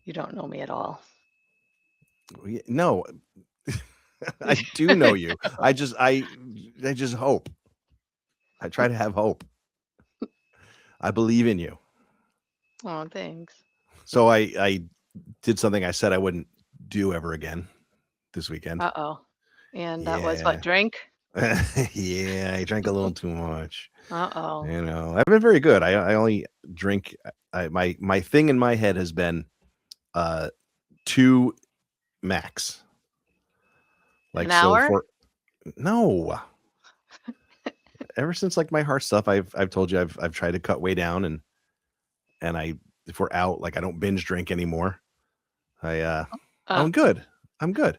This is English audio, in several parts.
You don't know me at all. No, I do know you. I just hope. I try to have hope. I believe in you. Oh, thanks. So I did something I said I wouldn't do ever again this weekend. Uh-oh. And that was what, Yeah. drink? Yeah, I drank a little too much. Uh-oh. I've been very good. I only drink my thing in my head has been uh 2 max. An Like so hour? for no. Ever since like my heart stuff, I've told you I've tried to cut way down and I if we're out, like I don't binge drink anymore. I Uh, I'm good. I'm good.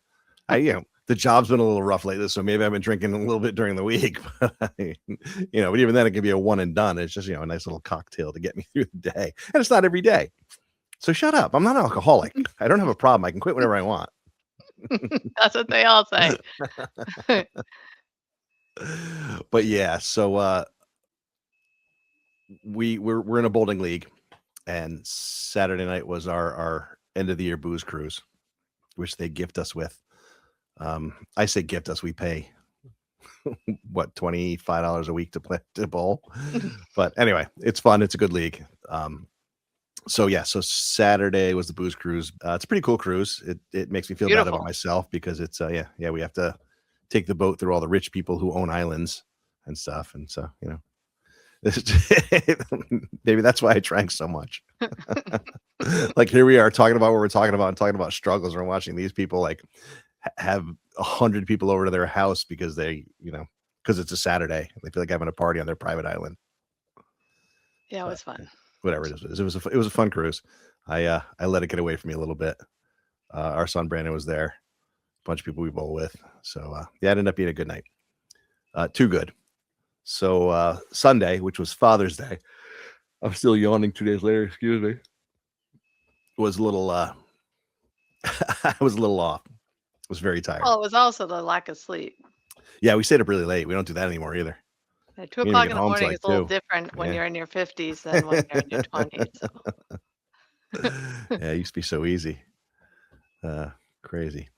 The job's been a little rough lately, so maybe I've been drinking a little bit during the week. But even then it can be a one and done. It's just, a nice little cocktail to get me through the day. And it's not every day. So shut up. I'm not an alcoholic. I don't have a problem. I can quit whenever I want. that's what they all say. But yeah, so we're in a bowling league, and Saturday night was our end of the year booze cruise, which they gift us with. I say gift us, we pay what, $25 a week to play to bowl. But anyway, it's fun. It's a good league. So yeah, so Saturday was the booze cruise. It's a pretty cool cruise. It makes me feel bad about Beautiful. myself because it's yeah, we have to take the boat through all the rich people who own islands and stuff. And so, maybe that's why I drank so much. Like here we are talking about what we're talking about and talking about struggles. We're watching these people like have 100 people over to their house because because it's a Saturday. They feel like having a party on their private island. Yeah, it But was fun. whatever it is, it was a fun cruise. I let it get away from me a little bit. Our son Brandon was there, a bunch of people we bowl with. So yeah, it ended up being a good night. Too good. So Sunday, which was Father's Day, I'm still yawning 2 days later. Excuse me. Was a little. I was a little off. I was very tired. Well, it was also the lack of sleep. Yeah, we stayed up really late. We don't do that anymore either. At 2 We didn't even o'clock get in the home till morning like is a little 2. different when Yeah. you're in your 50s than when you're in your 20s. So. Yeah, it used to be so easy. Crazy.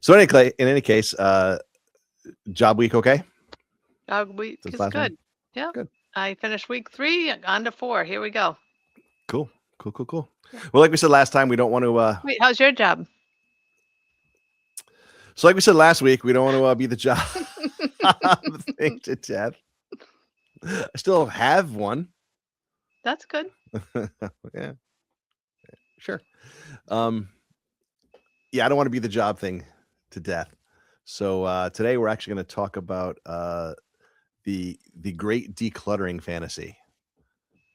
So in any case, job week okay? Dog week Since is last time? good. Yeah. Good. I finished week 3, on to 4. Here we go. Cool. Cool. Yeah. Well, like we said last time, we don't want to Wait, how's your job? so like we said last week, we don't want to be the job thing to death. I still have one. That's good. Yeah, sure. Yeah, I don't want to be the job thing to death. So today we're actually going to talk about the great decluttering fantasy.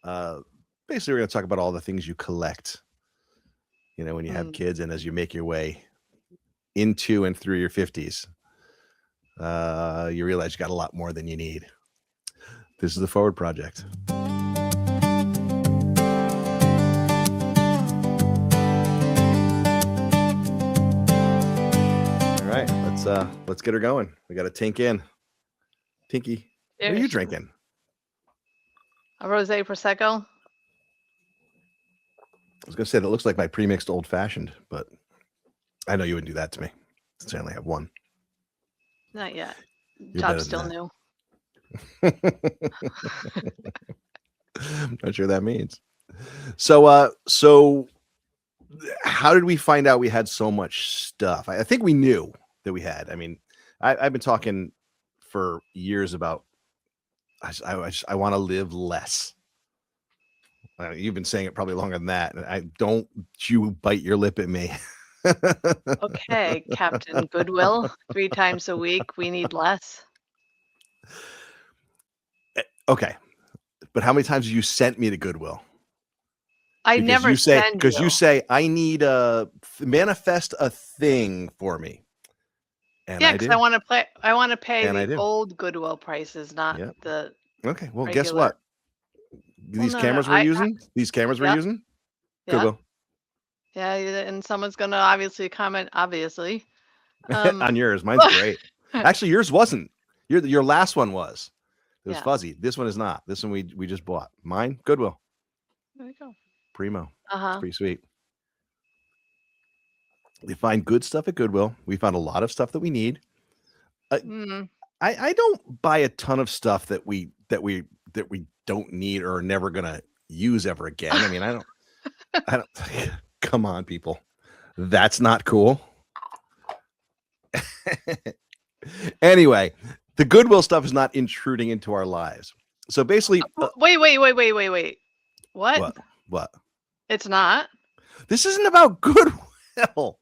Uh, Basically, we're going to talk about all the things you collect. When you have Mm. kids and as you make your way into and through your 50s, you realize you got a lot more than you need. This is the Forward Project. All right, let's get her going. We got to tink in. Tinky, what are you Cheers. drinking? A rosé prosecco. I was gonna say that looks like my pre-mixed old fashioned, but I know you wouldn't do that to me since I only have one. Not yet. You're Job's better still than new. that. I'm not sure that means. So how did we find out we had so much stuff? I think we knew that we had. I mean, I've been talking for years about I want to live less. You've been saying it probably longer than that. I don't you bite your lip at me. Okay, Captain Goodwill. 3 times a week. We need less. Okay, but how many times have you sent me to Goodwill? I Because never you say send because you you. say I need a manifest a thing for me, and Yeah, I because do, I wanna pay and I the do. old Goodwill prices, not Yep. the Okay. Well, guess regular. what? Well, These no. cameras we're using. These cameras we're Yep, using. yep. Goodwill Yeah, and someone's gonna obviously comment, obviously. Um, on yours. Mine's great. Actually, yours wasn't. Your last one was. It was yeah, fuzzy. This one is not. This one we just bought. Mine Goodwill there you go. Primo. It's Uh-huh. pretty sweet. We find good stuff at Goodwill. We found a lot of stuff that we need. Uh, Mm. I don't buy a ton of stuff that we don't need or are never gonna use ever again. I mean, I don't come on, people. That's not cool. Anyway, the Goodwill stuff is not intruding into our lives. So basically, Wait. What? what? What? It's not? This isn't about Goodwill.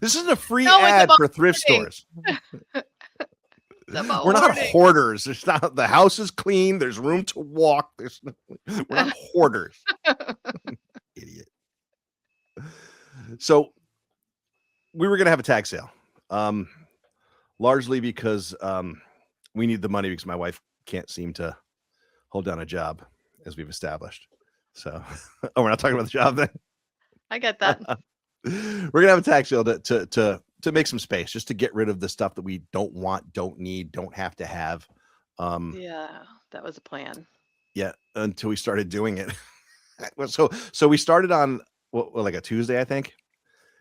This isn't a free No, it's ad about for thrift hoarding. stores. It's about We're not hoarding. hoarders. There's not, the house is clean. There's room to walk. We're not hoarders. Idiot. So we were going to have a tag sale, largely because we need the money because my wife can't seem to hold down a job, as we've established. So, oh, we're not talking about the job then. I get that. We're gonna have a tag sale to make some space, just to get rid of the stuff that we don't want, don't need, don't have to have. Yeah, that was a plan. Yeah, until we started doing it. So we started on like a Tuesday, I think,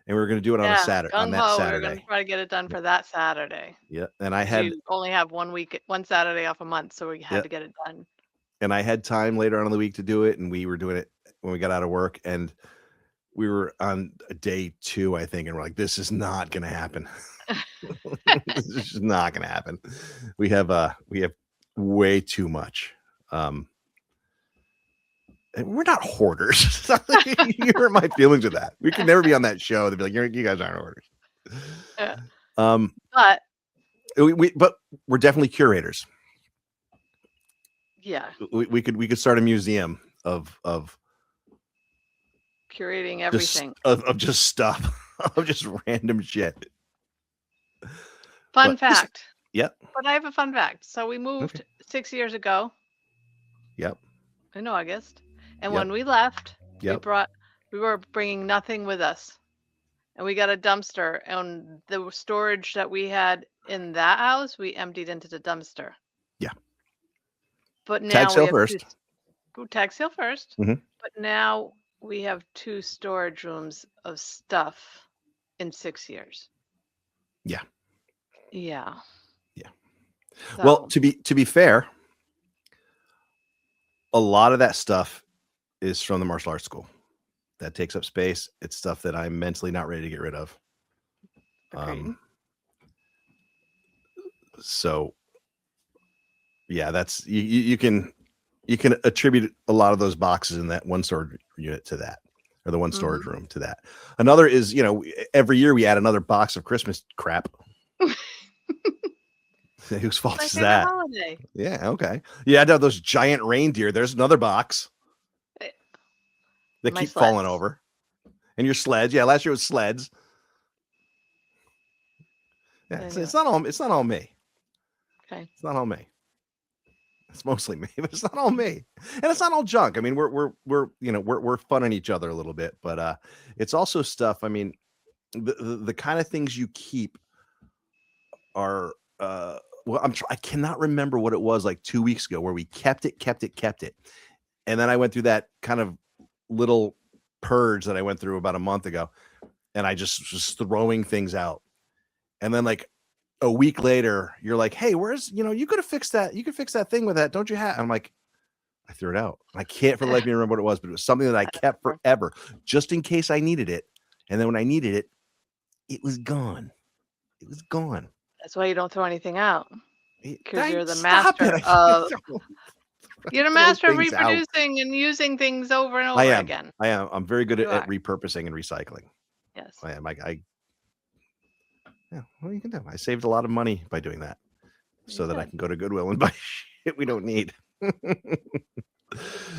and we were gonna do it on a Yeah, Saturday, on gung that ho. We were gonna Saturday. try to get it done for that Saturday. Yeah, and I 'Cause had you only have 1 Saturday off a month, so we had yeah, to get it done. and I had time later on in the week to do it, and we were doing it when we got out of work, and we were on day 2, I think, and we're like, this is not gonna happen. This is just not gonna happen. We have way too much. And we're not hoarders. You hurt my feelings with that. We could never be on that show. They'd be like, you guys aren't hoarders. Yeah. Um, But but we're definitely curators. yeah, We could start a museum of curating just everything. of just stuff of just random shit. Fun But this, fact. yep, But I have a fun fact. So we okay, moved 6 years ago yep, in August, and yep, when we left, we yep, were bringing nothing with us. And we got a dumpster, and the storage that we had in that house, we emptied into the dumpster. yeah. But Tag now we sale have first. tax sale first. Hmm. But now we have 2 storage rooms of stuff in 6 years. Yeah, Yeah. yeah. Well, So, to be fair, a lot of that stuff is from the martial arts school. That takes up space. It's stuff that I'm mentally not ready to get rid of. agreed. So yeah, that's you can attribute a lot of those boxes in that one storage unit to that, or the one storage Mhm. room to that. Another is, every year we add another box of Christmas crap. Whose fault My is favorite that? holiday. Yeah, okay. You add those giant reindeer. There's another box Eh, that My keep falling sleds. over. And your sleds. Yeah, last year was sleds. Yeah, Anyway, it's not all me. okay. It's not all me. It's mostly me, but it's not all me, and it's not all junk. I mean, we're fun on each other a little bit, but it's also stuff. I mean, the kind of things you keep are well, I cannot remember what it was like 2 weeks ago where we kept it, and then I went through that kind of little purge that I went through about a month ago, and I just was throwing things out, and then like a week later, you're like, hey, where's, you could have fixed that. You could fix that thing with that. Don't you have? I'm like, I threw it out. I can't for the life of me remember what it was, but it was something that I kept forever just in case I needed it. And then when I needed it, it was gone. It was gone. That's why you don't throw anything out, because you're the Stop master it. of you're the Throw master of things out. reproducing and using things over and I over am. again. I am. I'm very good You at are. repurposing and recycling. Yes. I am. Yeah, what you can do. I saved a lot of money by doing that so You that I did. can go to Goodwill and buy shit we don't need.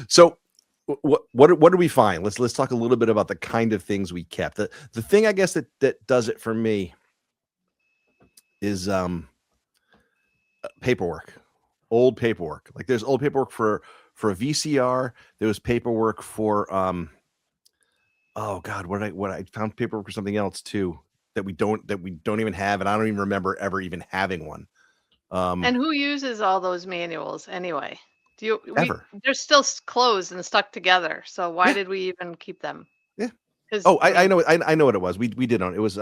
So what do we find? Let's talk a little bit about the kind of things we kept. The thing I guess that does it for me is paperwork. Old paperwork. Like there's old paperwork for a VCR. There was paperwork for oh god, what I found paperwork for something else too that we don't even have, and I don't even remember ever even having one. And who uses all those manuals anyway? Ever. They're still closed and stuck together. So why Yeah, did we even keep them? yeah. Because Oh, I know what it was. We did on it was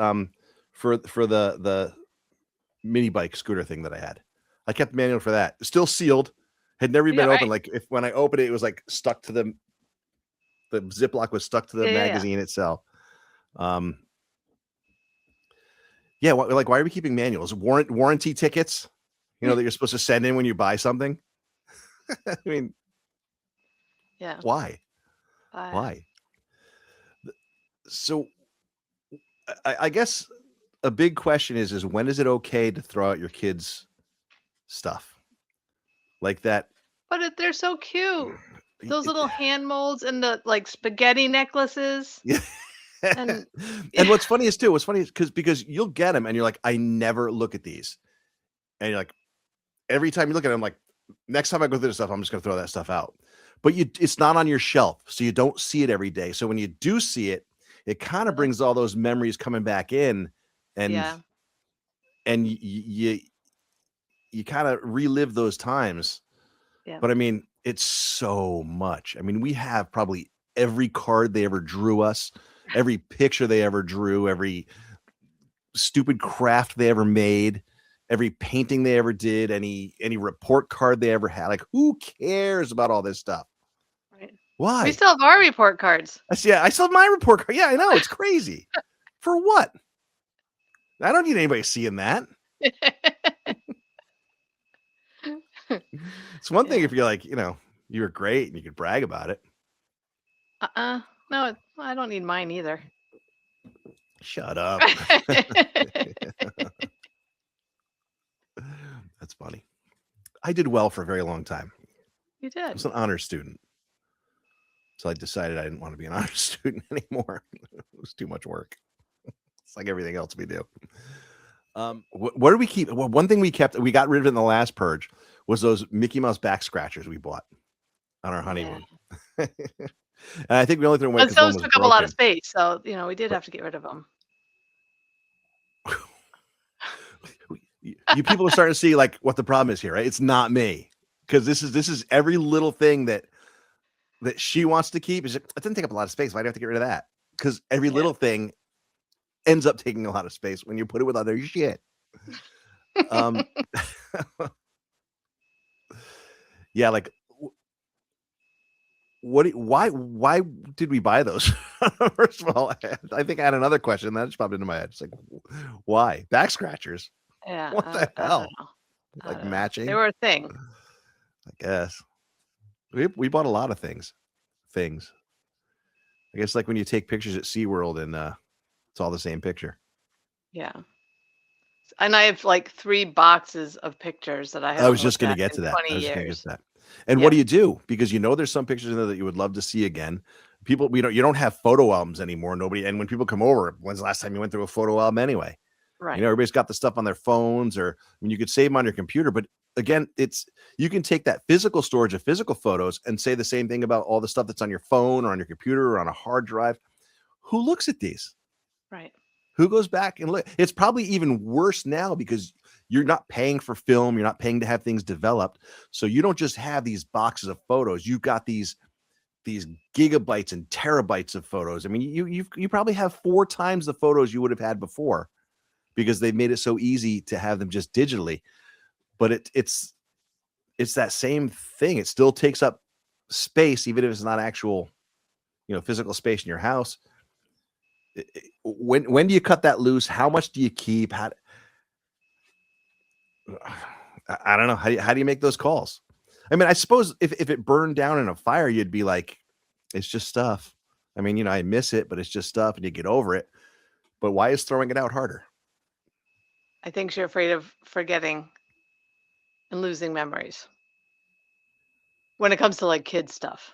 for the mini bike scooter thing that I had. I kept the manual for that. Still sealed, had never yeah, been right. open. Like if when I opened it, it was like stuck to the Ziploc was stuck to the Yeah, yeah, yeah. magazine itself. Um, yeah, like why are we keeping manuals? Warranty tickets, that you're supposed to send in when you buy something. I mean, Yeah. why? Uh, Why? So I guess a big question is when is it okay to throw out your kids' stuff like that? they're so cute. Those It- little hand molds and the like spaghetti necklaces yeah. and And what's funny is because you'll get them and you're like, I never look at these, and you're like, every time you look at them, like next time I go through this stuff, I'm just gonna throw that stuff out. But it's not on your shelf, so you don't see it every day. So when you do see it, it kind of brings all those memories coming back in, and yeah, you kind of relive those times. yeah. But I mean, it's so much. I mean, we have probably every card they ever drew us, every picture they ever drew, every stupid craft they ever made, every painting they ever did, any report card they ever had. Like, who cares about all this stuff? Right. We Why? still have our report cards. I still have my report card. Yeah, I know. It's crazy. For what? I don't need anybody seeing that. It's one thing Yeah. if you're like, you were great and you could brag about it. No, I don't need mine either. Shut up. That's funny. I did well for a very long time. You I was did. an honor student. So I decided I didn't want to be an honor student anymore. It was too much work. It's like everything else we do. What do we keep? Well, one thing we got rid of in the last purge was those Mickey Mouse back scratchers we bought on our Yeah. honeymoon. And I think we only threw them away But because one those was took up a lot of broken. space, so, we did But have to get rid of them. you people are starting to see like what the problem is here, right? It's not me, because this is every little thing that she wants to keep. Is it doesn't take up a lot of space. Why do I have to get rid of that? Because every Yeah. little thing ends up taking a lot of space when you put it with other shit. Um, yeah, like why did we buy those? First of all, I think I had another question that just popped into my head. It's like, why back scratchers? Yeah, What the I don't hell? know. I Like don't know. They matching? were a thing. I guess we bought a lot of things. Things. I guess like when you take pictures at SeaWorld and it's all the same picture. Yeah. And I have, like, 3 boxes of pictures that I I was haven't just looked going to at get in to that. 20 I was just going to get years. to that. And what Yeah, do you do? Because there's some pictures in there that you would love to see again. People, you don't have photo albums anymore. Nobody, and when people come over, when's the last time you went through a photo album anyway? right, Everybody's got the stuff on their phones, or I mean, you could save them on your computer. But again, you can take that physical storage of physical photos and say the same thing about all the stuff that's on your phone or on your computer or on a hard drive. Who looks at these? right. Who goes back and look? It's probably even worse now because you're not paying for film, you're not paying to have things developed. So you don't just have these boxes of photos. You've got these gigabytes and terabytes of photos. I mean, you probably have 4 times the photos you would have had before because they've made it so easy to have them just digitally. But it's that same thing. It still takes up space, even if it's not actual, physical space in your house. When do you cut that loose? How much do you keep? I don't know. How do you make those calls? I mean, I suppose if it burned down in a fire, you'd be like, it's just stuff. I mean, I miss it, but it's just stuff, and you get over it. But why is throwing it out harder? I think you're afraid of forgetting and losing memories when it comes to, like, kid stuff.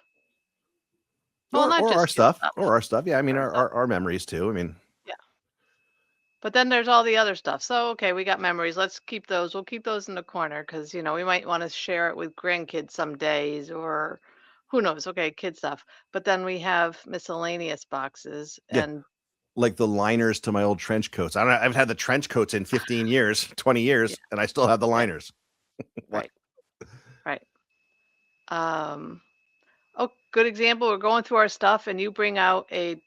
Well, Or not or our just kid stuff, stuff, or our stuff. Yeah, I mean, our our stuff. our, our memories too. I mean, Yeah. But then there's all the other stuff. So, okay, we got memories. Let's keep those. We'll keep those in the corner because, we might want to share it with grandkids some days or who knows. Okay, kid stuff. But then we have miscellaneous boxes yeah, and like the liners to my old trench coats. I haven't had the trench coats in 15 years, 20 yeah, years, and I still have the yeah, liners. What? right, right. Um, oh, good example. We're going through our stuff and you bring out a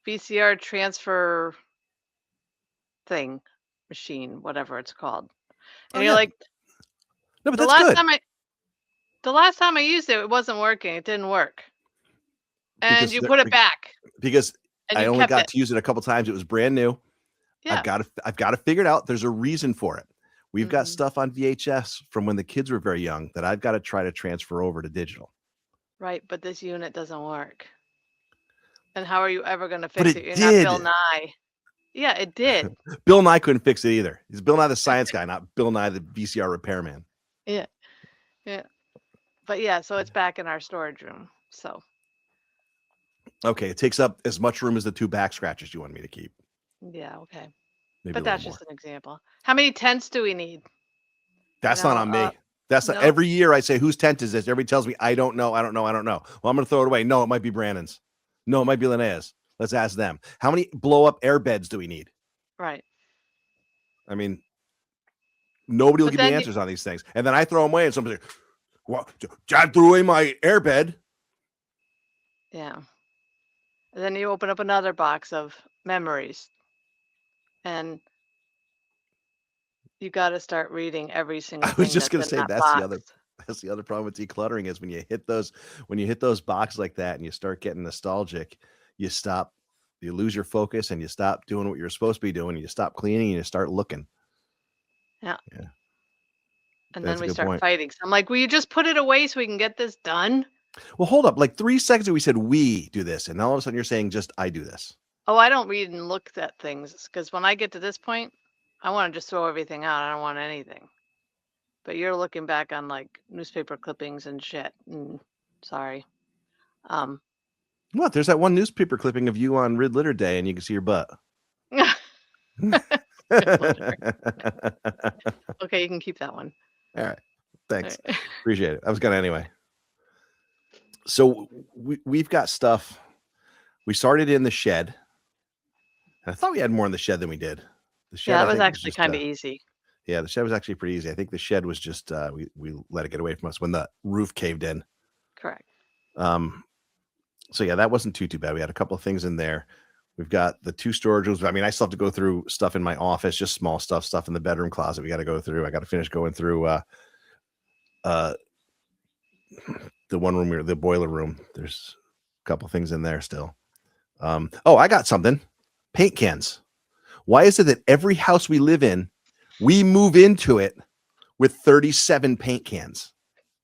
VCR transfer thing, machine, whatever it's called. Oh And you're yeah, like, no, but the that's last good time I the last time I used it, it wasn't working. It didn't work. And because you put it back because and I you only kept got it. to use it a couple times. It was brand new. Yeah. I've got to figure it out. There's a reason for it. We've got Mhm. stuff on VHS from when the kids were very young that I've got to try to transfer over to digital. Right, but this unit doesn't work. And how are you ever gonna But fix it? it You're not Bill did. Nye. Yeah, it did. Bill Nye couldn't fix it either. He's Bill Nye the science guy, not Bill Nye the VCR repairman. Yeah, yeah. But yeah, so it's back in our storage room. So Okay, it takes up as much room as the 2 back scratches you want me to keep. yeah, okay. Maybe But a little that's just more. an example. How many tents do we need? You That's not know, on me. That's not no, every year I say, whose tent is this? Everybody tells me, I don't know. I don't know. I don't know. Well, I'm going to throw it away. No, it might be Brandon's. No, it might be Linnea's. Let's ask them. How many blow up air beds do we need? right. I mean, nobody will But give me then you answers on these things. And then I throw them away and somebody's like, well, Dad threw away my air bed. yeah. And then you open up another box of memories and you gotta start reading every single I was thing just that's going to in say that box. that's the other problem with decluttering is when you hit those boxes like that and you start getting nostalgic, you stop, you lose your focus and you stop doing what you're supposed to be doing. You stop cleaning and you start looking. Yeah. Yeah, And then that's a we good start point. fighting. So I'm like, will you just put it away so we can get this done? Well, hold up. Like 3 seconds ago, we said we do this, and now all of a sudden you're saying just I do this. Oh, I don't read and look at things because when I get to this point, I want to just throw everything out. I don't want anything. But you're looking back on like newspaper clippings and shit. And sorry. Um, What? There's that one newspaper clipping of you on Rid Litter Day, and you can see your butt. okay, you can keep that one. All right. All Thanks. right. Appreciate it. I was gonna anyway. So we've got stuff. We started in the shed. And I thought we had more in the shed than we did. The Yeah, shed, that I was think, was actually just kind of easy. yeah, the shed was actually pretty easy. I think the shed was just we let it get away from us when the roof caved in. Correct. Um, so yeah, that wasn't too bad. We had a couple of things in there. We've got the 2 storage rooms. I mean, I still have to go through stuff in my office, just small stuff in the bedroom closet. We got to go through. I got to finish going through uh the one room, the boiler room. There's a couple things in there still. Oh, I got something. Paint cans. Why is it that every house we live in, we move into it with 37 paint cans?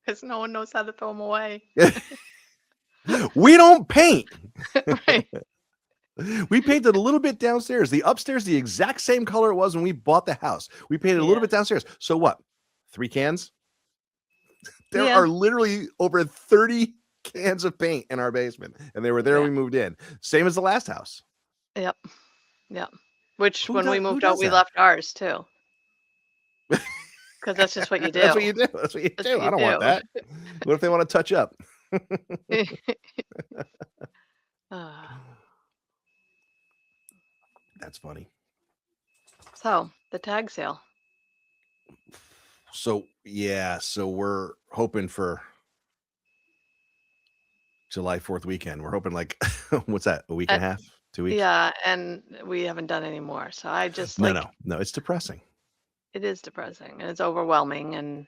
Because no one knows how to throw them away. We don't paint. right. We painted a little bit downstairs. The upstairs, the exact same color it was when we bought the house. We painted a little Yeah. bit downstairs. So what? 3 cans? There Yeah. are literally over 30 cans of paint in our basement, and they were there Yeah. when we moved in. Same as the last house. Yep. Yep. Which when we Who moved out, does we that? left ours too. Because that's just what you do. That's what you do. That's what you That's do. what I you don't want do. that. What if they want to touch up? Ah. That's funny. So the tag sale. So yeah, so we're hoping for July 4th weekend. We're hoping like what's that? A week Uh, and a half? 2 weeks? yeah, and we haven't done any more. So I just No, like no. No, it's depressing. it is depressing and it's overwhelming and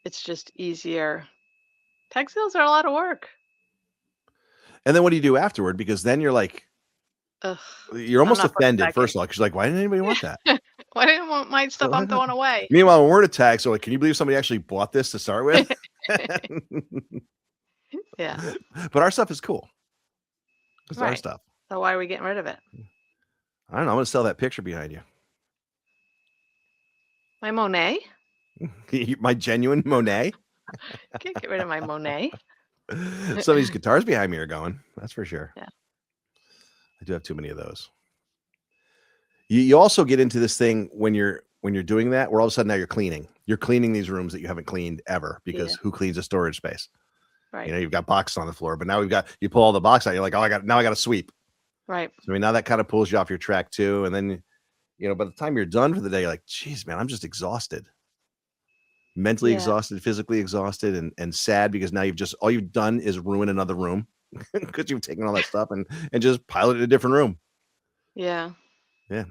it's just easier. Tag sales are a lot of work. And then what do you do afterward? Because then you're like Ugh, you're I'm almost not putting it offended back in. first of all, because you're like, why didn't anybody want that? Why didn't you want my stuff I'm throwing away? Meanwhile, when we're at a tag, so like, can you believe somebody actually bought this to start with? yeah. But our stuff is cool. It's our Right. stuff. So why are we getting rid of it? I don't know. I'm gonna sell that picture behind you. My Monet? My genuine Monet. Can't get rid of my Monet. Some of these guitars behind me are going. That's for sure. Yeah. I do have too many of those. You also get into this thing when you're doing that, where all of a sudden now you're cleaning. You're cleaning these rooms that you haven't cleaned ever because who cleans a storage space? Right. You know, you've got boxes on the floor, but now you pull all the box out. You're like, oh, I got to sweep. Right. So I mean, now that kind of pulls you off your track too. And then, by the time you're done for the day, you're like, geez, man, I'm just exhausted. Mentally exhausted, physically exhausted, and sad because now all you've done is ruin another room. because you've taken all that stuff and just piled it in a different room. Yeah. Yeah.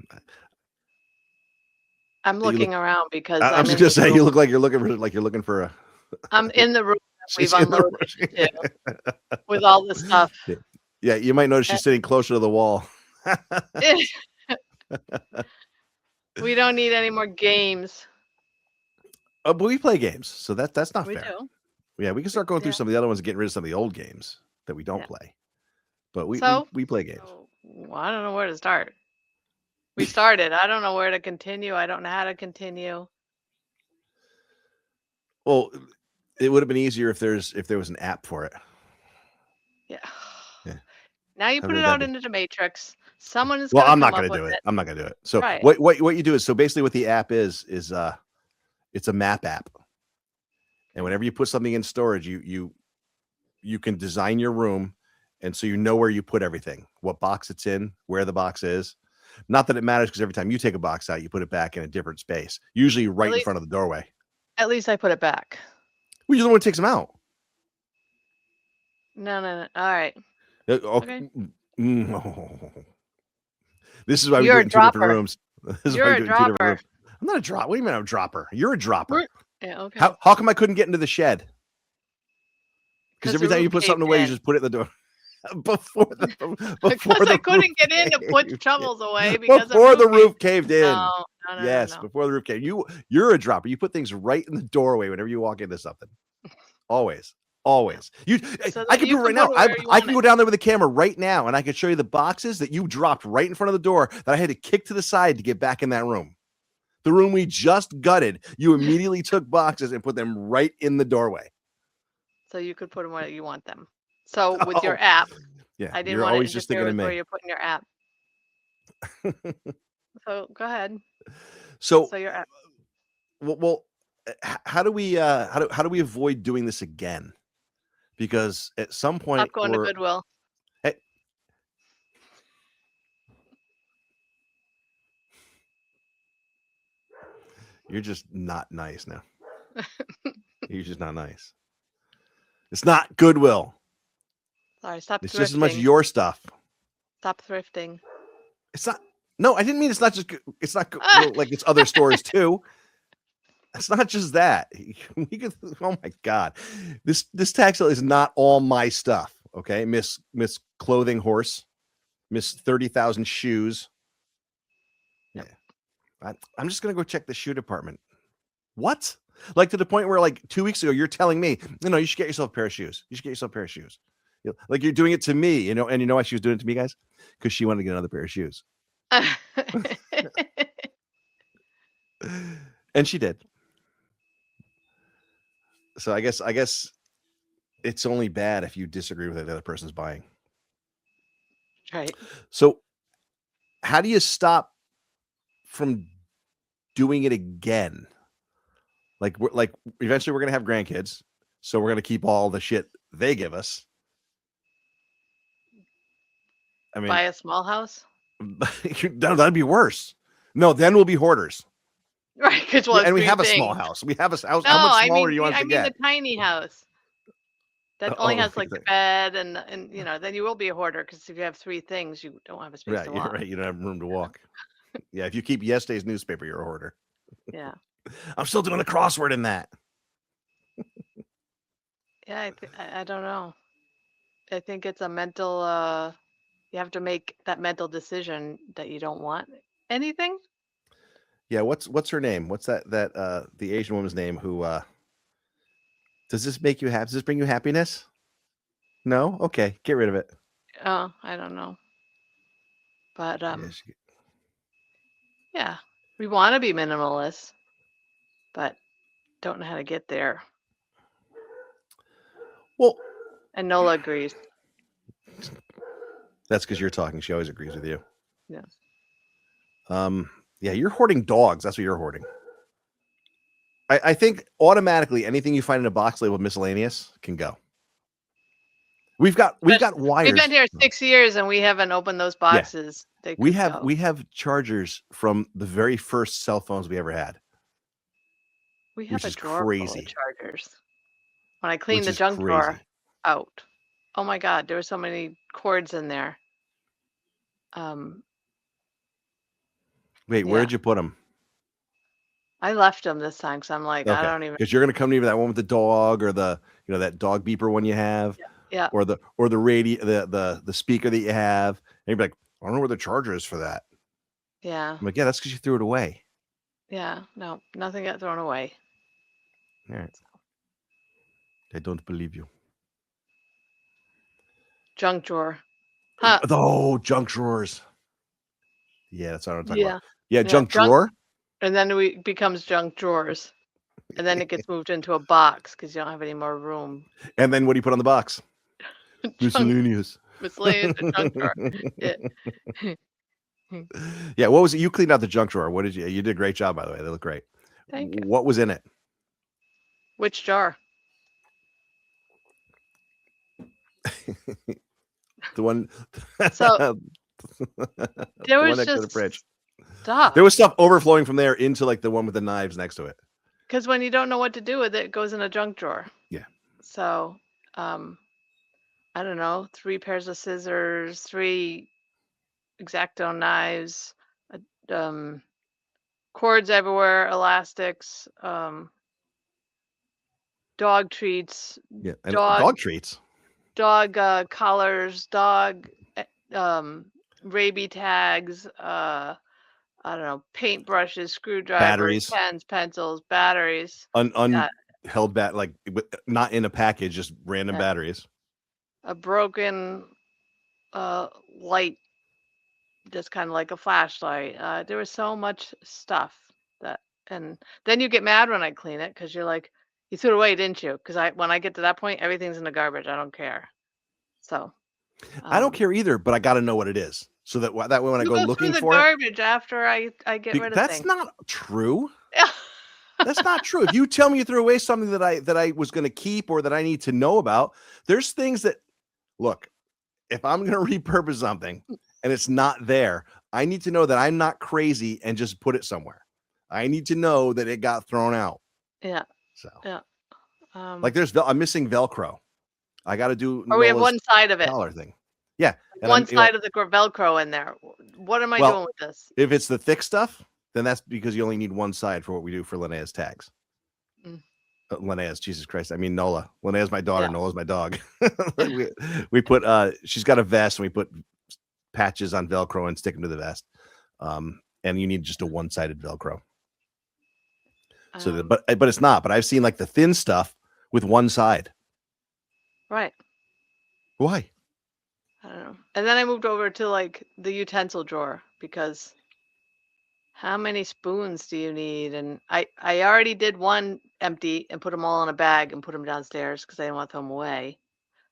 I'm You look looking around because I'm I'm just in gonna the say room. you look like you're looking for a I'm in the room that she's we've in the unloaded into with all the stuff. Yeah. Yeah, you might notice Uh, she's sitting closer to the wall. We don't need any more games. But we play games, so that's not We fair. do. Yeah, we can start going through Yeah. some of the other ones and getting rid of some of the old games that we don't Yeah. play. But we we So, we play games. well, I don't know where to start. We started. I don't know where to continue. I don't know how to continue. Well, it would have been easier if there was an app for it. Yeah. Yeah. Now you How put good it would that out be? into the matrix. Someone is Well, gonna I'm come not up gonna with do it. it. I'm not gonna do it. So Right. what you do is so basically what the app is it's a map app. And whenever you put something in storage, you can design your room and so you know where you put everything, what box it's in, where the box is. Not that it matters because every time you take a box out, you put it back in a different space, usually At right in least front of the doorway. I put it back. Well, you're the one who takes them out. No, no, no. All right. Okay. Okay. This is why we do You're it a in two different dropper. rooms. This is why we You're a do it in two different dropper. rooms. I'm not a drop. What do you mean I'm a dropper? You're a dropper. Yeah, okay. How come I couldn't get into the shed? Because Because every the time you roof put caved something away, you in. just put it in the door. Before Because I the roof couldn't get in to put caved shovels away in. because the Before roof the caved. roof caved in. No, no, no, no, Yes, no. before the roof caved. You're a dropper. You put things right in the doorway whenever you walk into something. Always. Always. So I that can you do it right can put now. it I where you I want can it. go down there with a camera right now and I can show you the boxes that you dropped right in front of the door that I had to kick to the side to get back in that room. The room we just gutted, you immediately took boxes and put them right in the doorway. So you could put them where you want them. So with your Oh, app, yeah. I didn't You're want to always just interfere thinking of with where me. you're putting your app. So go ahead. So, So your app. well, how do we how do we avoid doing this again? Because at some point Stop going to Goodwill. hey, you're just not nice now. You're just not nice. It's not Goodwill. Sorry, stop It's just as much thrifting. your stuff. Stop thrifting. It's not. No, I didn't mean it's not just. It's not well, like it's other stores too. It's not just that. We could. Oh my god, this tax sale is not all my stuff. Okay, Miss Clothing Horse, Miss 30,000 shoes. Yeah, I'm just gonna go check the shoe department. What? Like to the point where like 2 weeks ago, you're telling me, no, you should get yourself a pair of shoes. You should get yourself a pair of shoes. Like you're doing it to me, and you know why she was doing it to me, guys? Because she wanted to get another pair of shoes. And she did. So I guess it's only bad if you disagree with what the other person's buying. Right. So how do you stop from doing it again? Like eventually we're gonna have grandkids, so we're gonna keep all the shit they give us. I mean, Buy a small house. that'd be worse. No, then we'll be hoarders. Right, because we'll have And we 3 have a things. small house. We have a house. No, How much I smaller mean do you want it to the get? tiny house. That only has like the bed and then you will be a hoarder because if you have 3 things, you don't have a space to You're walk. right. You don't have room to walk. Yeah, if you keep yesterday's newspaper, you're a hoarder. Yeah. I'm still doing a crossword in that. Yeah, I don't know. I think it's a mental you have to make that mental decision that you don't want anything. Yeah, what's her name? What's that the Asian woman's name who does this make you happy? Does this bring you happiness? No? Okay, get rid of it. Oh, I don't know. But yeah, we want to be minimalist, but don't know how to get there. Well, and Nola agrees. That's because you're talking. She always agrees with you. Yeah. Yeah, you're hoarding dogs. That's what you're hoarding. I think automatically anything you find in a box labeled miscellaneous can go. We've got wires. We've been here 6 years and we haven't opened those boxes. Yeah. We we have chargers from the very first cell phones we ever had. We have a drawer full of chargers. When I clean Which the is junk drawer crazy. out, Oh my God, there were so many cords in there. Um, Wait, yeah, where'd you put them? I left them this time because I'm like, I Okay, don't even. because you're gonna come to me with that one with the dog, or the that dog beeper one you have, Yeah, yeah, or the radio, the speaker that you have, and you'd be like, I don't know where the charger is for that. yeah, I'm like, yeah, that's because you threw it away. yeah. No, nothing got thrown away. All right, I don't believe you. Junk drawer. Huh. Oh, junk drawers. Yeah, that's what I'm talking about. Yeah, Yeah, yeah. junk Junk, drawer, and then it becomes junk drawers, and then it gets moved into a box because you don't have any more room. and then what do you put on the box? Junk, Miscellaneous. miscellaneous, or junk drawer. Yeah. Yeah, what was it? You cleaned out the junk drawer. What did you? You did a great job, by the way. They look great. Thank you. What was in it? Which jar? The one, So the there one was next to the fridge. just stuff. There was stuff overflowing from there into like the one with the knives next to it. Because when you don't know what to do with it, it goes in a junk drawer. Yeah. So, I don't know, 3 pairs of scissors, 3 X-Acto knives, um, cords everywhere, elastics, dog treats, Yeah, and dog dog treats, dog collars, dog rabies tags, I don't know, paintbrushes, screwdrivers, batteries, pens, pencils, batteries. Yeah, unheld bat, like not in a package, just random yeah. batteries. A broken light, just kind of like a flashlight. There was so much stuff that, and then you get mad when I clean it because you're like, you threw it away, didn't you? Because when I get to that point, everything's in the garbage. I don't care. So, I don't um, care either, but I got to know what it is so that way when I you go go through looking the for it, garbage after I get rid of that's things. not true. Yeah. That's not true. If you tell me you threw away something that I was going to keep or that I need to know about, there's things that look. If I'm going to repurpose something and it's not there, I need to know that I'm not crazy and just put it somewhere. I need to know that it got thrown out. Yeah. So, Yeah. like, I'm missing Velcro. I got to do Or we have Nola's one side of it, collar thing. Yeah, and one side of the Velcro in there. What am I well, doing with this? if it's the thick stuff, then that's because you only need one side for what we do for Linnea's tags. Mm, Linnea's, Jesus Christ. I mean, Nola. Linnea's my daughter. yeah. Nola's my dog. we put, she's got a vest and we put patches on Velcro and stick them to the vest. And you need just a one-sided Velcro. So that, but it's not. But I've seen like the thin stuff with one side. Right. Why? I don't know. And then I moved over to like the utensil drawer because how many spoons do you need? And I already did one empty and put them all in a bag and put them downstairs because I didn't want to throw them away.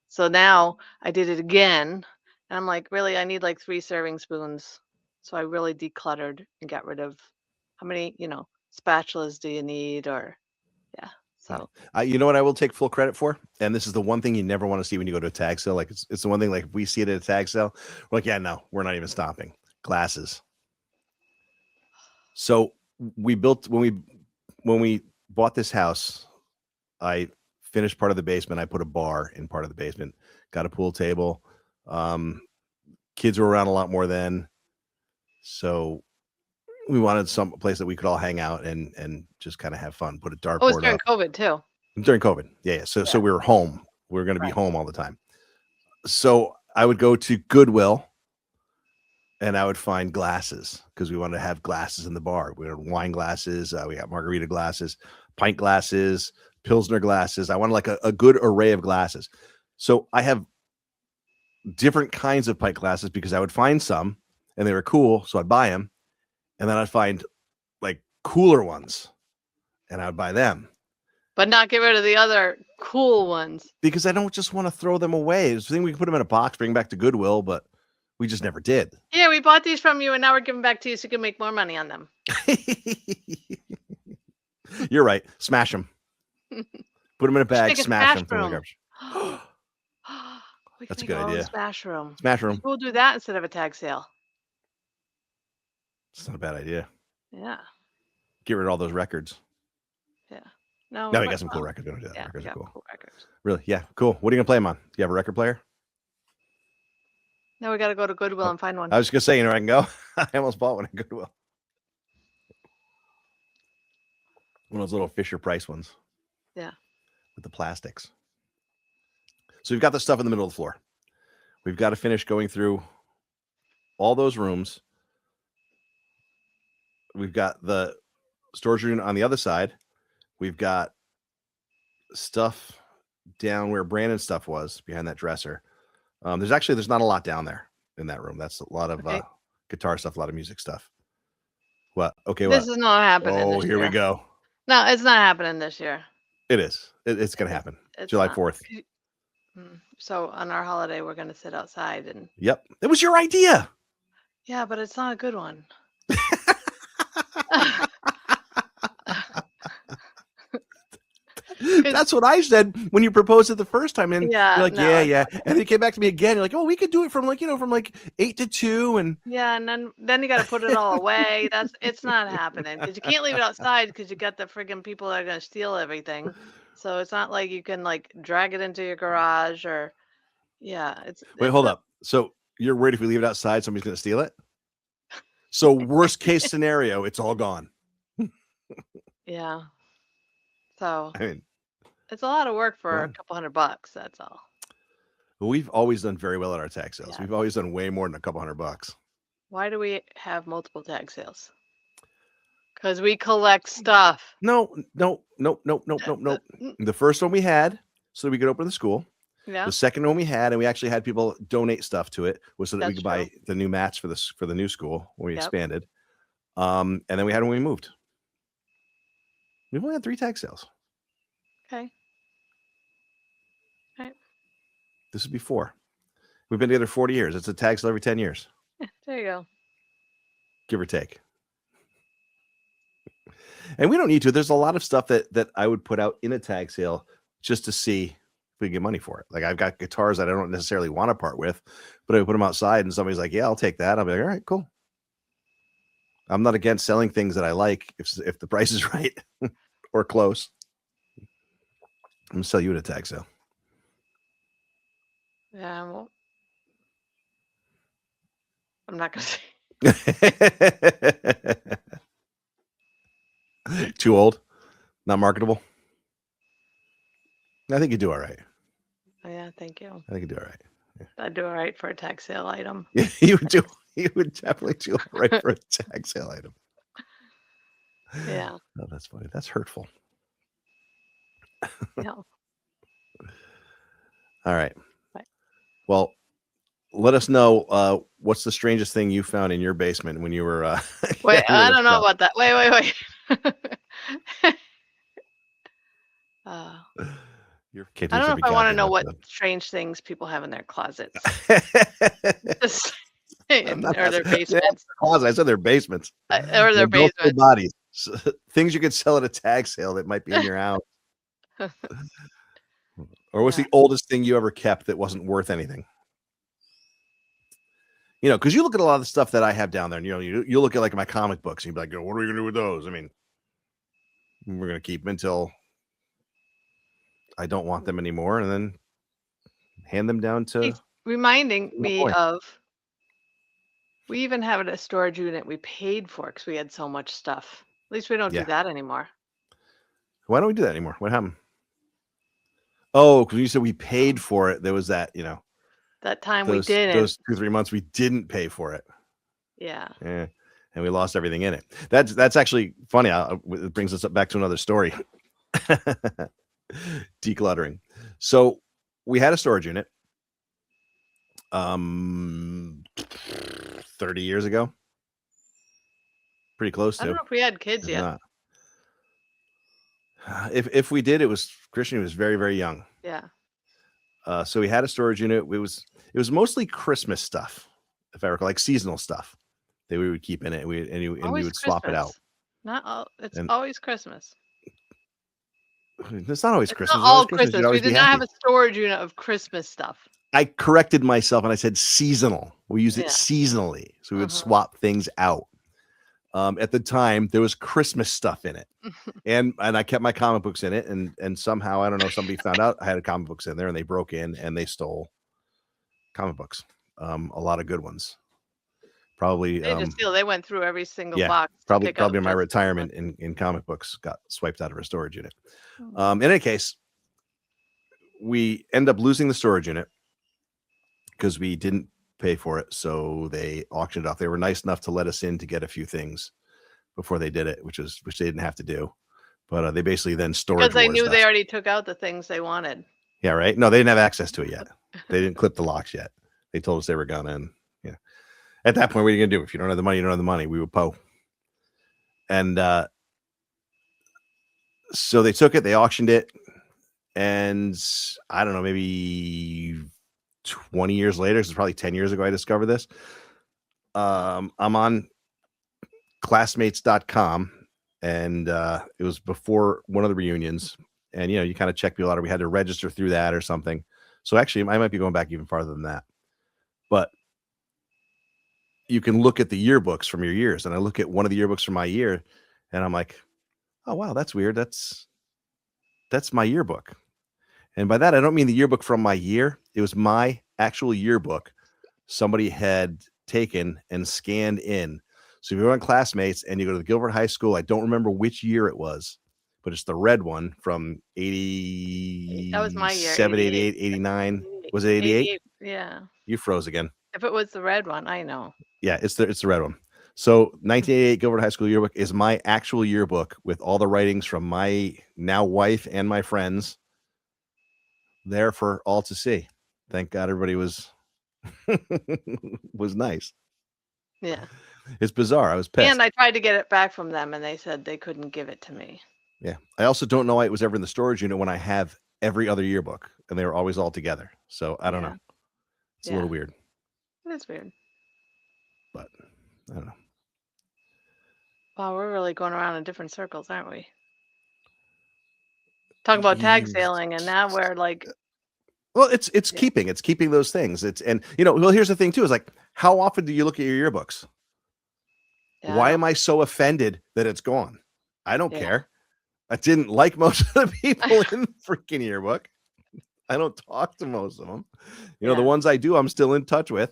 So now I did it again, and I'm like, really, I need like 3 serving spoons. So I really decluttered and got rid of how many, spatulas do you need? Or yeah. So You know what I will take full credit for? And this is the one thing you never want to see when you go to a tag sale. Like it's the one thing, like if we see it at a tag sale, we're like, yeah, no, we're not even stopping. Glasses. So we built when we bought this house, I finished part of the basement. I put a bar in part of the basement, got a pool table. Kids were around a lot more then. So we wanted some place that we could all hang out and just kind of have fun. Put a oh, it was dartboard during up COVID too. during COVID. Yeah. So Yeah. we were home. We were going to be Right. home all the time. So I would go to Goodwill and I would find glasses because we wanted to have glasses in the bar. We had wine glasses. We got margarita glasses, pint glasses, Pilsner glasses. I wanted like a good array of glasses. So I have different kinds of pint glasses because I would find some and they were cool. So I'd buy them. And then I'd find like cooler ones and I would buy them. But not get rid of the other cool ones. Because I don't just want to throw them away. I think we can put them in a box, bring them back to Goodwill, but we just never did. Yeah, we bought these from you and now we're giving back to you so you can make more money on them. You're right. Smash them. Put them in a bag, make a smash smash them. Throw them in the room. garbage. We can That's a make good our own idea. smash room. Smash room. We'll do that instead of a tag sale. It's not a bad idea. Yeah. Get rid of all those records. Yeah. No, No, we got some cool records. We don't do that. Yeah, Records we are got cool. cool records. Really? Yeah, cool. What are you gonna play them on? Do you have a record player? Now we got to go to Goodwill and find one. I was just gonna say, you know, I can go. I almost bought one at Goodwill. One of those little Fisher Price ones. Yeah. With the plastics. So we've got the stuff in the middle of the floor. We've got to finish going through all those rooms. We've got the storage room on the other side. We've got stuff down where Brandon's stuff was behind that dresser. There's not a lot down there in that room. That's a lot of guitar stuff, a lot of music stuff. What? Okay, This what? is not happening. Oh, this here year. we go. No, it's not happening this year. It is. It's going to happen. It's July not. 4th. So on our holiday, we're going to sit outside and. Yep. It was your idea. Yeah, but it's not a good one. That's what I said when you proposed it the first time, and yeah, you're like, no, yeah, and then you came back to me again. You're like, oh, we could do it from like 8 to 2, and yeah, and then you got to put it all away. It's not happening because you can't leave it outside because you got the friggin' people that are gonna steal everything. So it's not like you can like drag it into your garage or, yeah. Wait, hold up. So you're worried if we leave it outside, somebody's gonna steal it? So worst case scenario, it's all gone. Yeah. So I mean, it's a lot of work for a couple $100. That's all. We've always done very well at our tag sales. Yeah. We've always done way more than a couple $100. Why do we have multiple tag sales? Because we collect stuff. No. The first one we had so that we could open the school. Yeah. The second one we had, and we actually had people donate stuff to it, was so that we could buy the new mats for the new school when we expanded. And then we had when we moved. We've only had 3 tag sales. Okay. Right. This is before. We've been together 40 years. It's a tag sale every 10 years. Yeah, there you go. Give or take. And we don't need to. There's a lot of stuff that I would put out in a tag sale just to see if we can get money for it. Like I've got guitars that I don't necessarily want to part with, but I would put them outside and somebody's like, yeah, I'll take that. I'll be like, all right, cool. I'm not against selling things that I like if the price is right or close. I'm going to sell you at a tag sale. Yeah, well, I'm not going to say. Too old? Not marketable? I think you do all right. Oh, yeah, thank you. I think you do all right. Yeah. I'd do all right for a tag sale item. Yeah, you would definitely do all right for a tag sale item. Yeah. Oh, that's funny. That's hurtful. Yeah. All right. Bye. Well, let us know what's the strangest thing you found in your basement when you were wait, I don't know about that. Wait. Your kid I don't know if I want to know what strange things people have in their closets. Or their basements. Closet. I said their basements. Or their basements. Bodies. Things you could sell at a tag sale that might be in your house. Or what's the oldest thing you ever kept that wasn't worth anything? You know, because you look at a lot of the stuff that I have down there, and you look at like my comic books, and you'd be like, what are we gonna do with those? I mean, we're gonna keep them until I don't want them anymore, and then hand them down to. It's reminding me of. We even have a storage unit we paid for because we had so much stuff. At least we don't do that anymore. Why don't we do that anymore? What happened? Oh, because you said we paid for it. There was that, that time we didn't. Those 2-3 months we didn't pay for it. Yeah. Yeah. And we lost everything in it. That's actually funny. It brings us back to another story. Decluttering. So we had a storage unit 30 years ago. Pretty close to. I don't know if we had kids yet. If we did, Christian was very, very young. Yeah. So we had a storage unit. It was mostly Christmas stuff, if I recall, like seasonal stuff that we would keep in it, and we would swap it out. It's always Christmas. It's not always Christmas. Not all Christmas. We did not have a storage unit of Christmas stuff. I corrected myself and I said seasonal. We use it seasonally, so we would swap things out. At the time, there was Christmas stuff in it, and I kept my comic books in it, and somehow, I don't know, somebody found out I had comic books in there, and they broke in and they stole comic books. A lot of good ones. Probably, They just feel they went through every single yeah, box to probably pick out probably my just the one. retirement in comic books got swiped out of a storage unit. Mm. In any case, we end up losing the storage unit because we didn't pay for it, so they auctioned it off. They were nice enough to let us in to get a few things before they did it, which they didn't have to do. But they basically then Because storage they wars knew they us. already took out the things they wanted. Yeah, right. No, they didn't have access to it yet. They didn't clip the locks yet. They told us they were gonna. And yeah, at that point, what are you gonna do? If you don't have the money, you don't have the money. We would Poe. And so they took it. They auctioned it, and I don't know, maybe 20 years later. It's probably 10 years ago. I discovered this. I'm on classmates.com, and it was before one of the reunions, and you kind of check people out, or we had to register through that or something. So actually I might be going back even farther than that, but you can look at the yearbooks from your years, and I look at one of the yearbooks from my year, and I'm like, oh wow, that's weird. That's my yearbook. And by that I don't mean the yearbook from my year. It was my actual yearbook somebody had taken and scanned in. So if you're on Classmates and you go to the Gilbert High School, I don't remember which year it was, but it's the red one from That was my year, 87, 88. 88, 89. Was it 88? 88, yeah. You froze again. If it was the red one, I know. Yeah, it's the red one. So 1988 Gilbert High School yearbook is my actual yearbook with all the writings from my now wife and my friends there for all to see. Thank God everybody was was nice. Yeah. It's bizarre. I was pissed. And I tried to get it back from them, and they said they couldn't give it to me. Yeah. I also don't know why it was ever in the storage unit when I have every other yearbook and they were always all together. So I don't know. It's a little weird. It is weird. But I don't know. Wow, we're really going around in different circles, aren't we? Talking about tag sailing, and now we're like, well, it's keeping those things. Well, here's the thing too, is like, how often do you look at your yearbooks? yeah, Why am I so offended that it's gone? I don't care. I didn't like most of the people in the freaking yearbook. I don't talk to most of them. The ones I do, I'm still in touch with,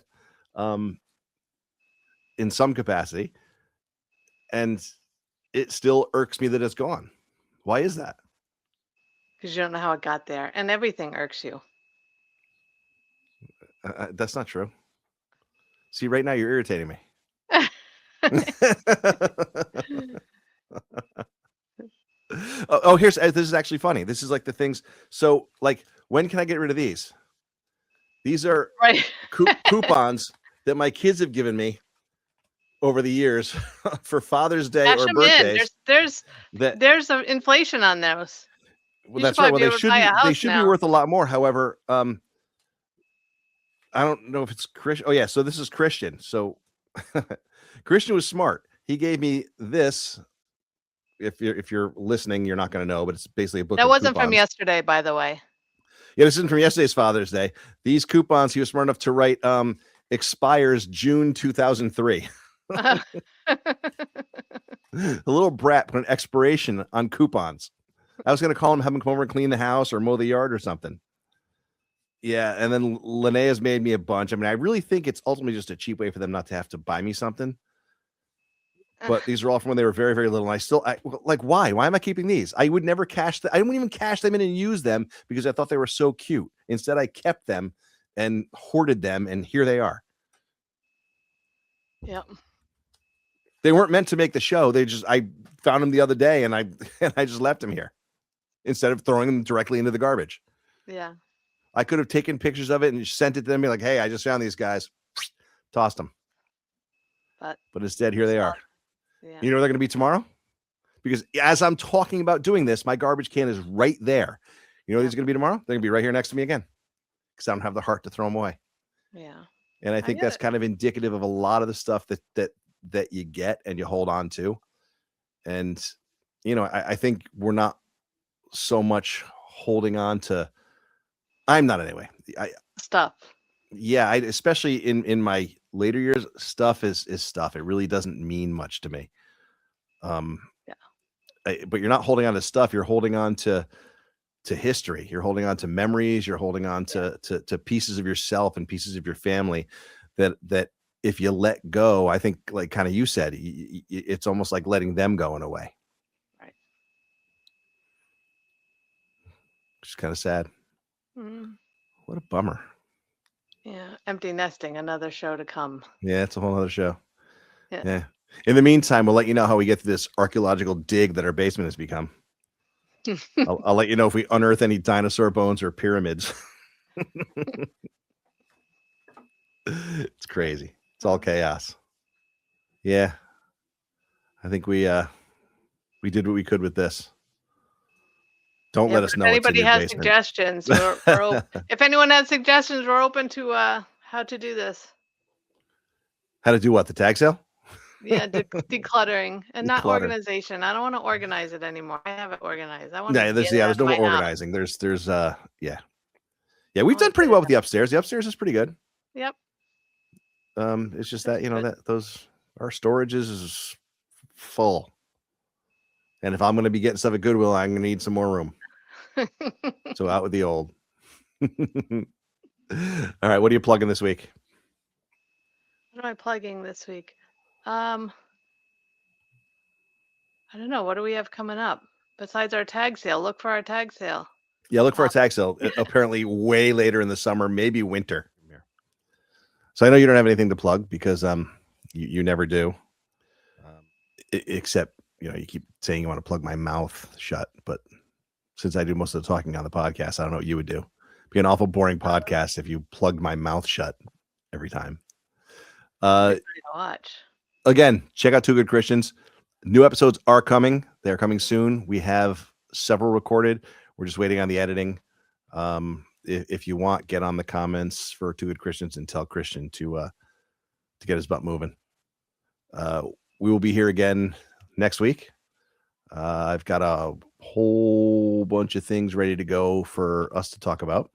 in some capacity. And it still irks me that it's gone. Why is that? Because you don't know how it got there, and everything irks you. That's not true. See, right now you're irritating me. This is actually funny. This is like the things. So, like, when can I get rid of these? These are right. coupons that my kids have given me over the years for Father's Day Cash or them birthdays. In. There's an inflation on those. Well, that's right. Well, they should be worth a lot more. However, I don't know if it's Christian. Oh yeah, so this is Christian. So Christian was smart. He gave me this. If you're listening, you're not going to know, but it's basically a book. That wasn't coupons. From yesterday, by the way. Yeah, this isn't from yesterday's Father's Day. These coupons, he was smart enough to write expires June 2003. A little brat put an expiration on coupons. I was going to call him, have him come over and clean the house or mow the yard or something. Yeah, and then Linnea's made me a bunch. I mean, I really think it's ultimately just a cheap way for them not to have to buy me something. But these are all from when they were very, very little. And why? Why am I keeping these? I would never cash them. I wouldn't even cash them in and use them because I thought they were so cute. Instead, I kept them and hoarded them, and here they are. Yep. They weren't meant to make the show. I found them the other day, and I just left them here instead of throwing them directly into the garbage. Yeah. I could have taken pictures of it and sent it to them, be like, "Hey, I just found these guys." Tossed them. But instead, here they are. Yeah. You know where they're going to be tomorrow? Because as I'm talking about doing this, my garbage can is right there. You know where these are going to be tomorrow? They're going to be right here next to me again because I don't have the heart to throw them away. Yeah. And I think that's kind of indicative of a lot of the stuff that you get and you hold on to. And, I think we're not so much holding on to, I'm not anyway. Stuff. Yeah. Especially in my later years, stuff is stuff. It really doesn't mean much to me. But you're not holding on to stuff. You're holding on to history. You're holding on to memories. You're holding on to pieces of yourself and pieces of your family that if you let go, I think, like kind of you said, it's almost like letting them go in a way. Right. Which is kind of sad. Mm. What a bummer. Yeah. Empty nesting, another show to come. Yeah, it's a whole other show. Yeah. Yeah. In the meantime, we'll let you know how we get to this archaeological dig that our basement has become. I'll let you know if we unearth any dinosaur bones or pyramids. It's crazy. It's all chaos. Yeah. I think we did what we could with this. Don't Yeah, let but us if know what's in anybody your has basement. suggestions, if anyone has suggestions, we're open to how to do this. How to do what? The tag sale? Yeah, decluttering and not Declutter. organization. I don't want to organize it anymore. I have it organized. I want to Yeah, get it out there's of no more my house. organizing. There's yeah. Yeah, I we've want done to get pretty it well with done. the upstairs. The upstairs is pretty good. Yep. It's just It's that, good. that those our storage is full. And if I'm going to be getting stuff at Goodwill, I'm going to need some more room. So out with the old. All right, what are you plugging this week? What am I plugging this week? I don't know. What do we have coming up besides our tag sale? Look for our tag sale. Yeah, look for a tag sale. Apparently, way later in the summer, maybe winter. So I know you don't have anything to plug because you never do, except you keep saying you want to plug my mouth shut. But since I do most of the talking on the podcast, I don't know what you would do. It'd be an awful boring podcast if you plugged my mouth shut every time. To watch. Again, check out Two Good Christians. New episodes are coming. They're coming soon. We have several recorded. We're just waiting on the editing. If you want, get on the comments for Two Good Christians and tell Christian to get his butt moving. We will be here again next week. I've got a whole bunch of things ready to go for us to talk about.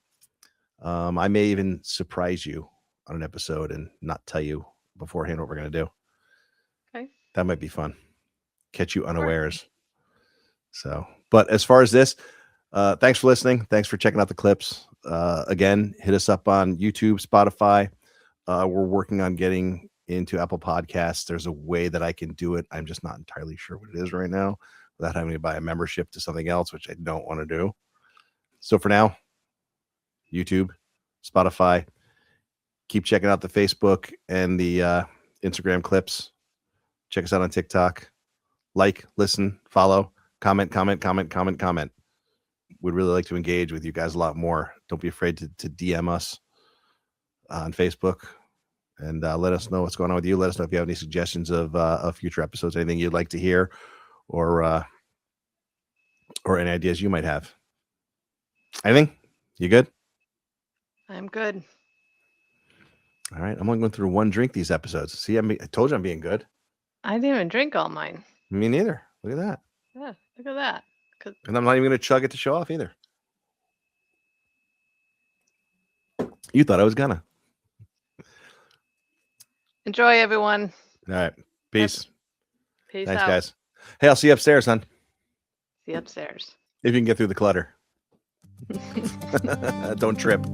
I may even surprise you on an episode and not tell you beforehand what we're going to do. Okay. That might be fun. Catch you unawares. So, but as far as this, thanks for listening. Thanks for checking out the clips. Again, hit us up on YouTube, Spotify. We're working on getting into Apple Podcasts. There's a way that I can do it. I'm just not entirely sure what it is right now without having to buy a membership to something else, which I don't want to do. So for now, YouTube, Spotify, keep checking out the Facebook and the Instagram clips. Check us out on TikTok. Like, listen, follow, comment. We'd really like to engage with you guys a lot more. Don't be afraid to DM us on Facebook and let us know what's going on with you. Let us know if you have any suggestions of future episodes, anything you'd like to hear, or any ideas you might have. Anything? You good? I'm good. All right. I'm only going through one drink these episodes. See, I told you I'm being good. I didn't even drink all mine. Me neither. Look at that. Yeah, look at that. And I'm not even going to chug it to show off either. You thought I was gonna. Enjoy, everyone. All right. Peace. Peace Thanks, out. guys. Hey, I'll see you upstairs, son. See you upstairs. If you can get through the clutter. Don't trip.